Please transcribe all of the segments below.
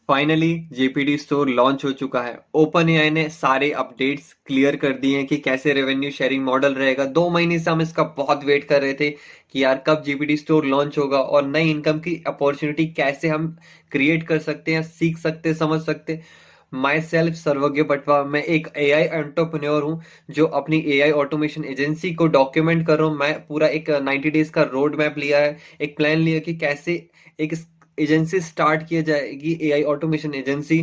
Finally GPT store launch हो चुका है। ओपन एआई ने सारे अपडेट्स क्लियर कर दिए हैं कि कैसे रेवेन्यू शेयरिंग मॉडल रहेगा। 2 महीने से हम इसका बहुत वेट कर रहे थे कि यार कब जीपीटी स्टोर लॉन्च होगा और नई इनकम की अपॉर्चुनिटी कैसे हम क्रिएट कर सकते हैं, सीख सकते, समझ सकते। माई सेल्फ सर्वज्ञ पटवा, मैं एक एआई एंटरप्रेन्योर हूँ जो अपनी एआई ऑटोमेशन एजेंसी को डॉक्यूमेंट कर रहा हूँ। मैं पूरा एक 90 डेज का रोड मैप लिया है, एक प्लान लिया कि कैसे एक एजेंसी स्टार्ट किया जाएगी, एआई ऑटोमेशन एजेंसी।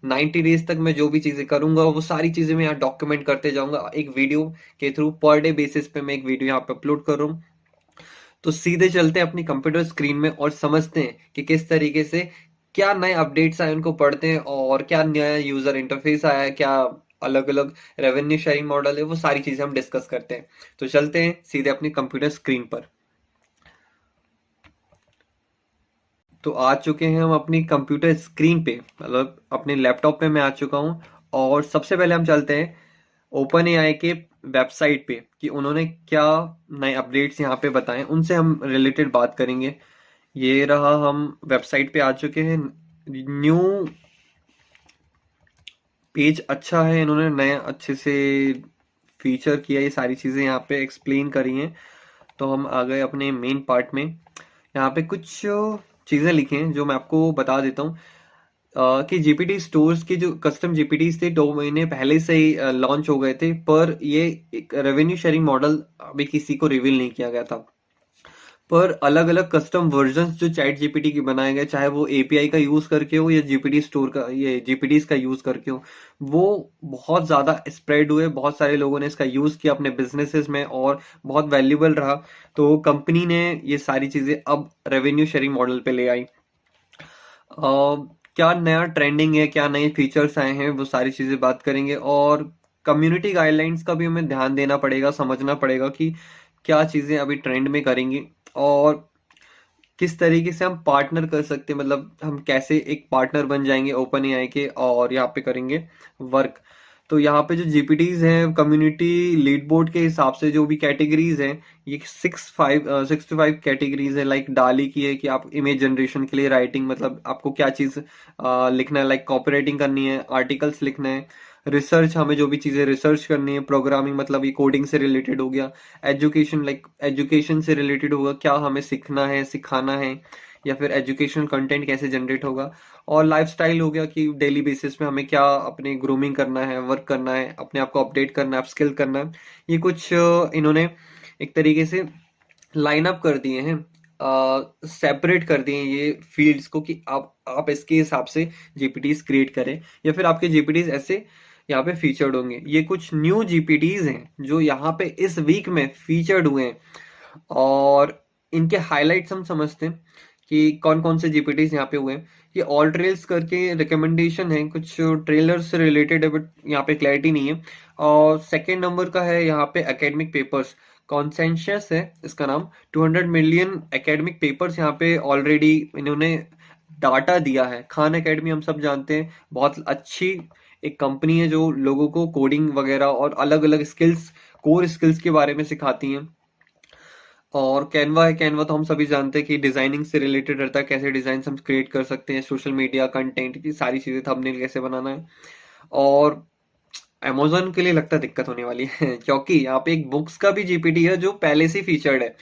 90 डेज तक मैं जो भी चीजें करूंगा वो सारी चीजें मैं यहाँ डॉक्यूमेंट करते जाऊंगा एक वीडियो के थ्रू। पर डे बेसिस पे मैं एक वीडियो यहाँ पे अपलोड कर रहा हूँ। तो सीधे चलते हैं अपनी कंप्यूटर स्क्रीन में और समझते हैं कि किस तरीके से क्या नए अपडेट्स आए उनको पढ़ते हैं, और क्या नया यूजर इंटरफेस आया है, क्या अलग अलग रेवेन्यू शेयरिंग मॉडल है, वो सारी चीजें हम डिस्कस करते हैं। तो चलते हैं सीधे अपनी कंप्यूटर स्क्रीन पर। तो आ चुके हैं हम अपनी कंप्यूटर स्क्रीन पे, मतलब अपने लैपटॉप पे मैं आ चुका हूँ। और सबसे पहले हम चलते हैं ओपन एआई के वेबसाइट पे कि उन्होंने क्या नए अपडेट्स यहाँ पे बताए, उनसे हम रिलेटेड बात करेंगे। ये रहा, हम वेबसाइट पे आ चुके हैं। न्यू पेज अच्छा है, इन्होंने नया अच्छे से फीचर किया, ये सारी चीजें यहाँ पे एक्सप्लेन करी हैं। तो हम आ गए अपने मेन पार्ट में। यहाँ पे कुछ चीजें लिखी हैं जो मैं आपको बता देता हूँ। कि जीपीटी स्टोर्स के जो कस्टम जीपीटीज थे 2 महीने पहले से ही लॉन्च हो गए थे, पर ये एक रेवेन्यू शेयरिंग मॉडल अभी किसी को रिवील नहीं किया गया था। पर अलग अलग कस्टम वर्जन्स जो चैट जीपीटी की बनाए गए, चाहे वो एपीआई का यूज करके हो या जीपीटी स्टोर का, ये जीपीटीज का यूज करके हो, वो बहुत ज्यादा स्प्रेड हुए। बहुत सारे लोगों ने इसका यूज किया अपने बिजनेसेस में और बहुत वैल्यूबल रहा। तो कंपनी ने ये सारी चीजें अब रेवेन्यू शेयरिंग मॉडल पे ले आई। क्या नया ट्रेंडिंग है, क्या नए फीचर्स आए हैं, वो सारी चीजें बात करेंगे। और कम्युनिटी गाइडलाइंस का भी हमें ध्यान देना पड़ेगा, समझना पड़ेगा कि क्या चीजें अभी ट्रेंड में करेंगी और किस तरीके से हम पार्टनर कर सकते हैं, मतलब हम कैसे एक पार्टनर बन जाएंगे ओपन एआई के और यहाँ पे करेंगे वर्क। तो यहाँ पे जो जीपीटीज हैं, कम्युनिटी लीड बोर्ड के हिसाब से जो भी कैटेगरीज हैं, ये 65 कैटेगरीज है। लाइक डाली की है कि आप इमेज जनरेशन के लिए राइटिंग, मतलब आपको क्या चीज लिखना है, लाइक कॉपीराइटिंग करनी है, आर्टिकल्स लिखना है। रिसर्च, हमें जो भी चीजें रिसर्च करनी है। प्रोग्रामिंग, मतलब ये कोडिंग से रिलेटेड हो गया। एजुकेशन, लाइक एजुकेशन से रिलेटेड होगा, क्या हमें सीखना है, सिखाना है, या फिर एजुकेशनल कंटेंट कैसे जनरेट होगा। और लाइफस्टाइल हो गया कि डेली बेसिस में हमें क्या अपने ग्रूमिंग करना है, वर्क करना है, अपने आप को अपडेट करना है, अपस्किल करना है। ये कुछ इन्होंने एक तरीके से लाइन अप कर दिए हैं, सेपरेट कर दिए हैं ये फील्ड्स को कि आप इसके हिसाब से जीपीटीज क्रिएट करें, या फिर आपके जीपीटीज ऐसे यहाँ पे फीचर्ड होंगे। ये कुछ न्यू जीपीटीज हैं जो यहाँ पे इस वीक में फीचर्ड हुए हैं, और इनके हाइलाइट्स हम समझते हैं कि कौन कौन से जीपीटीज यहाँ पे हुए हैं। ये ऑल ट्रेल्स करके रिकमेंडेशन है, कुछ ट्रेलर से रिलेटेड है, बट यहाँ पे क्लैरिटी नहीं है। और सेकेंड नंबर का है यहाँ पे एकेडमिक पेपर्स, कॉन्सेंशस है इसका नाम। 200 मिलियन एकेडमिक पेपर्स यहाँ पे ऑलरेडी इन्होंने डाटा दिया है। खान एकेडमी हम सब जानते हैं, बहुत अच्छी एक कंपनी है जो लोगों को कोडिंग वगैरह और अलग अलग स्किल्स, कोर स्किल्स के बारे में सिखाती हैं। और कैनवा है, कैनवा तो हम सभी जानते हैं कि डिजाइनिंग से रिलेटेड रहता है, कैसे डिजाइन हम क्रिएट कर सकते हैं, सोशल मीडिया कंटेंट की सारी चीजें, थंबनेल कैसे बनाना है। और अमेजोन के लिए लगता है दिक्कत होने वाली है क्योंकि यहाँ पे एक बुक्स का भी जीपीटी है जो पहले से फीचर्ड है।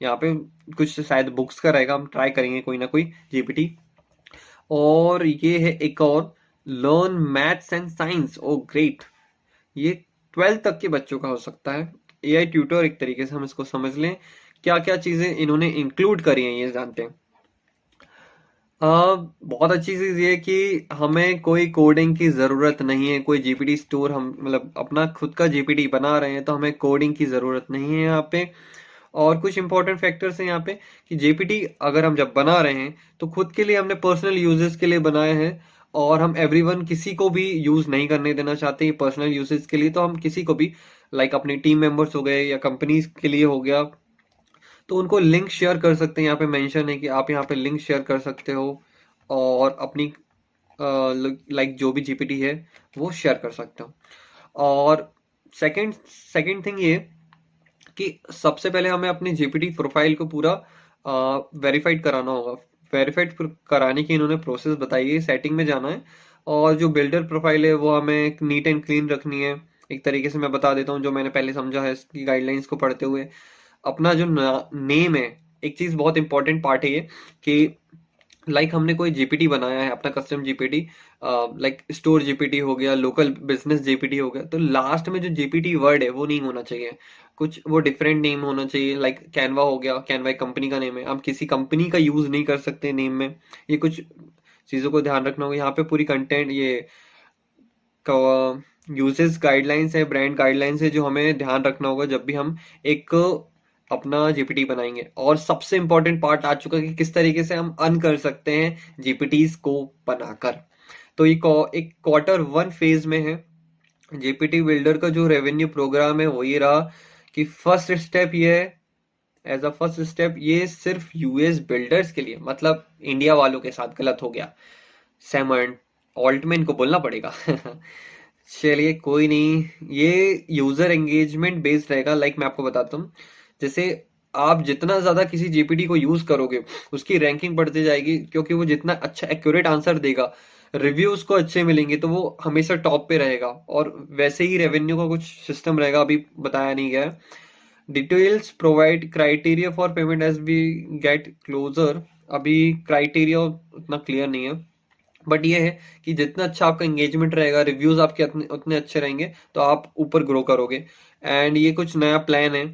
यहाँ पे कुछ शायद बुक्स का रहेगा, हम ट्राई करेंगे कोई ना कोई जीपीटी। और ये है एक और, learn maths and science, oh great. ये 12th तक के बच्चों का हो सकता है, एआई ट्यूटर एक तरीके से हम इसको समझ लें। क्या क्या चीजें इन्होंने इंक्लूड करी हैं ये जानते हैं। बहुत अच्छी चीज ये है कि हमें कोई कोडिंग की जरूरत नहीं है। कोई जीपीटी स्टोर, हम मतलब अपना खुद का जीपीटी बना रहे हैं तो हमें कोडिंग की जरूरत नहीं है यहाँ पे। और कुछ इंपॉर्टेंट फैक्टर्स हैं यहाँ पे कि जीपीटी अगर हम जब बना रहे हैं तो खुद के लिए हमने पर्सनल यूजेस के लिए बनाए हैं, और हम एवरीवन किसी को भी यूज नहीं करने देना चाहते पर्सनल यूजेस के लिए। तो हम किसी को भी, लाइक अपने टीम मेंबर्स हो गए या कंपनीज के लिए हो गया, तो उनको लिंक शेयर कर सकते हैं। यहाँ पे मेंशन है कि आप यहाँ पे लिंक शेयर कर सकते हो और अपनी लाइक जो भी जीपीटी है वो शेयर कर सकते हो। और सेकंड सेकंड थिंग ये कि सबसे पहले हमें अपनी जीपीटी प्रोफाइल को पूरा वेरीफाइड कराना होगा। वेरीफाइड कराने की इन्होंने प्रोसेस बताई है। सेटिंग में जाना है और जो बिल्डर प्रोफाइल है वो हमें नीट एंड क्लीन रखनी है। एक तरीके से मैं बता देता हूँ जो मैंने पहले समझा है इसकी गाइडलाइंस को पढ़ते हुए। अपना जो नेम है, एक चीज बहुत इंपॉर्टेंट पार्ट है ये, कि हमने कोई जीपीटी बनाया है अपना कस्टम जीपीटी, स्टोर जीपीटी हो गया, लोकल बिजनेस जीपीटी हो गया, तो लास्ट में जो जीपीटी वर्ड है वो नहीं होना चाहिए, कुछ वो डिफरेंट नेम होना चाहिए। कैनवा हो गया, कैनवा एक कंपनी का नेम है, हम किसी कंपनी का यूज नहीं कर सकते नेम में। ये कुछ चीजों को ध्यान रखना होगा। यहाँ पे पूरी कंटेंट ये यूजेस गाइडलाइंस है, ब्रांड गाइडलाइंस है, जो हमें ध्यान रखना होगा जब भी हम एक अपना जीपीटी बनाएंगे। और सबसे इंपॉर्टेंट पार्ट आ चुका है कि किस तरीके से हम अर्न कर सकते हैं जीपीटीज को बनाकर। तो ये एक Q1 फेज में है। जीपीटी बिल्डर का जो रेवेन्यू प्रोग्राम है वो ये रहा कि फर्स्ट स्टेप ये है, एज अ फर्स्ट स्टेप ये सिर्फ यूएस बिल्डर्स के लिए, मतलब इंडिया वालों के साथ गलत हो गया, सैमन ऑल्टमैन को बोलना पड़ेगा। चलिए कोई नहीं, ये यूजर एंगेजमेंट बेस्ड रहेगा। मैं आपको बताता हूँ, जैसे आप जितना ज्यादा किसी जीपीटी को यूज करोगे उसकी रैंकिंग बढ़ती जाएगी, क्योंकि वो जितना अच्छा एक्यूरेट आंसर देगा, रिव्यूज को अच्छे मिलेंगे, तो वो हमेशा टॉप पे रहेगा। और वैसे ही रेवेन्यू का कुछ सिस्टम रहेगा, अभी बताया नहीं गया है। Details provide criteria for payment as we get closer. अभी क्राइटेरिया उतना क्लियर नहीं है, बट ये है कि जितना अच्छा आपका एंगेजमेंट रहेगा, रिव्यूज आपके उतने अच्छे रहेंगे, तो आप ऊपर ग्रो करोगे। एंड ये कुछ नया प्लान है,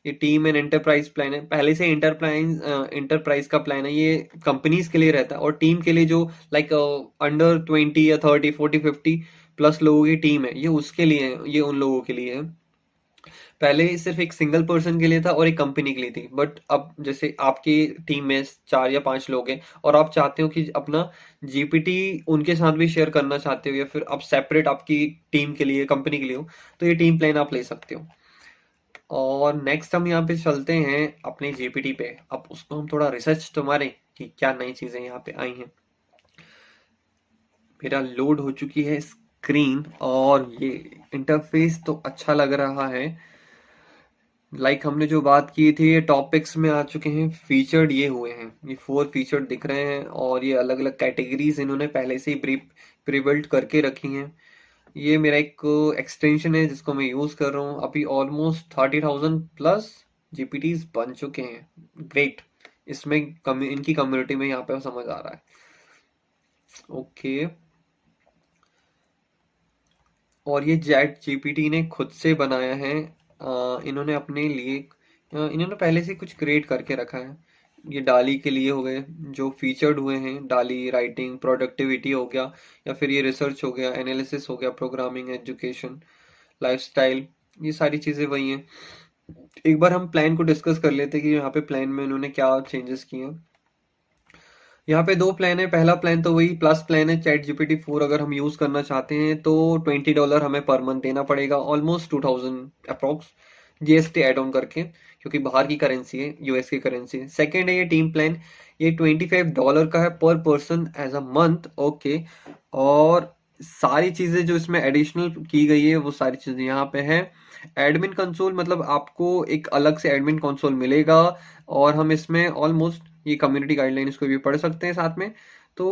ये टीम एंड एंटरप्राइज प्लान है। पहले से एंटरप्राइज का प्लान है, ये कंपनीज के लिए रहता है। और टीम के लिए जो अंडर 20 या 30 40 50 प्लस लोगों की टीम है, ये उसके लिए है, ये उन लोगों के लिए है। पहले सिर्फ एक सिंगल पर्सन के लिए था और एक कंपनी के लिए थी, बट अब जैसे आपकी टीम में 4 या 5 लोग हैं और आप चाहते हो कि अपना जीपीटी उनके साथ भी शेयर करना चाहते हो, या फिर आप सेपरेट आपकी टीम के लिए, कंपनी के लिए हो, तो ये टीम प्लान आप ले सकते हो। और नेक्स्ट हम यहाँ पे चलते हैं अपने जीपीटी पे। अब उसको हम थोड़ा रिसर्च तो मारें कि क्या नई चीजें यहाँ पे आई हैं। मेरा लोड हो चुकी है स्क्रीन और ये इंटरफेस तो अच्छा लग रहा है। हमने जो बात की थी, ये टॉपिक्स में आ चुके हैं, फीचर्ड ये हुए हैं, ये 4 फीचर्ड दिख रहे हैं। और ये अलग अलग कैटेगरीज इन्होंने पहले से ही प्री बिल्ट करके रखी हैं। ये मेरा एक एक्सटेंशन है जिसको मैं यूज कर रहा हूँ। अभी ऑलमोस्ट 30,000 प्लस जीपीटीज बन चुके हैं। ग्रेट, इसमें इनकी कम्युनिटी में यहाँ पे समझ आ रहा है। ओके, और ये चैट जीपीटी ने खुद से बनाया है। इन्होंने अपने लिए इन्होंने पहले से कुछ क्रिएट करके रखा है। ये डाली के लिए हो गए जो फीचर्ड हुए हैं, डाली राइटिंग, प्रोडक्टिविटी हो गया, या फिर ये रिसर्च हो गया, एनालिसिस हो गया, प्रोग्रामिंग, एजुकेशन, लाइफस्टाइल, ये सारी चीजें वही हैं। एक बार हम प्लान को डिस्कस कर लेते हैं कि यहाँ पे प्लान में उन्होंने क्या चेंजेस किए हैं। यहाँ पे 2 प्लान है। पहला प्लान तो वही प्लस प्लान है, चैट जीपीटी 4 अगर हम यूज करना चाहते हैं तो $20 हमें पर मंथ देना पड़ेगा, almost 2000 approx, GST add on करके, क्योंकि बाहर की करेंसी है, यूएस की करेंसी है। सेकेंड है ये टीम प्लान, ये $25 का है पर person as a month. Okay, और सारी चीजें जो इसमें एडिशनल की गई है वो सारी चीजें यहाँ पे है। एडमिन कंसोल, मतलब आपको एक अलग से एडमिन कंसोल मिलेगा, और हम इसमें ऑलमोस्ट ये कम्युनिटी गाइडलाइंस को भी पढ़ सकते हैं साथ में। तो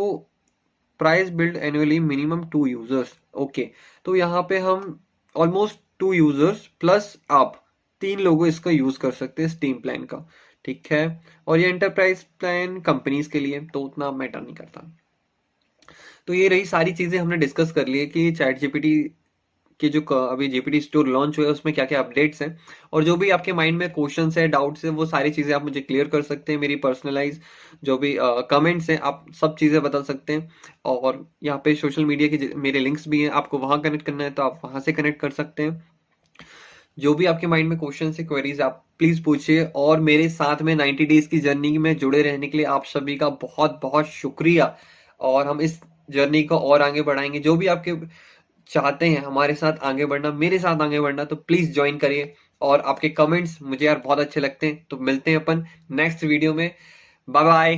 price build annually minimum 2 users. Okay, तो यहाँ पे हम ऑलमोस्ट 2 यूजर्स प्लस आप 3 लोग इसका यूज कर सकते हैं, स्टीम प्लान का। ठीक है, और ये एंटरप्राइज प्लान कंपनीज के लिए तो उतना मैटर नहीं करता। तो ये रही सारी चीजें हमने डिस्कस कर ली है कि चैट जीपीटी कि जो अभी जीपीटी स्टोर लॉन्च हुआ है उसमें क्या क्या अपडेट्स हैं। और जो भी आपके माइंड में क्वेश्चंस है, डाउट्स है, वो सारी चीजें आप मुझे क्लियर कर सकते हैं। मेरी पर्सनलाइज जो भी कमेंट्स हैं, आप सब चीजें बता सकते हैं। और यहाँ पे सोशल मीडिया की मेरे लिंक्स भी हैं, आपको वहां कनेक्ट करना है तो आप वहां से कनेक्ट कर सकते हैं। जो भी आपके माइंड में क्वेश्चन है, क्वेरीज, आप प्लीज पूछिए। और मेरे साथ में 90 डेज की जर्नी में जुड़े रहने के लिए आप सभी का बहुत बहुत शुक्रिया। और हम इस जर्नी को और आगे बढ़ाएंगे। जो भी आपके चाहते हैं हमारे साथ आगे बढ़ना, मेरे साथ आगे बढ़ना, तो प्लीज ज्वाइन करिए। और आपके कमेंट्स मुझे यार बहुत अच्छे लगते हैं। तो मिलते हैं अपन नेक्स्ट वीडियो में। Bye bye.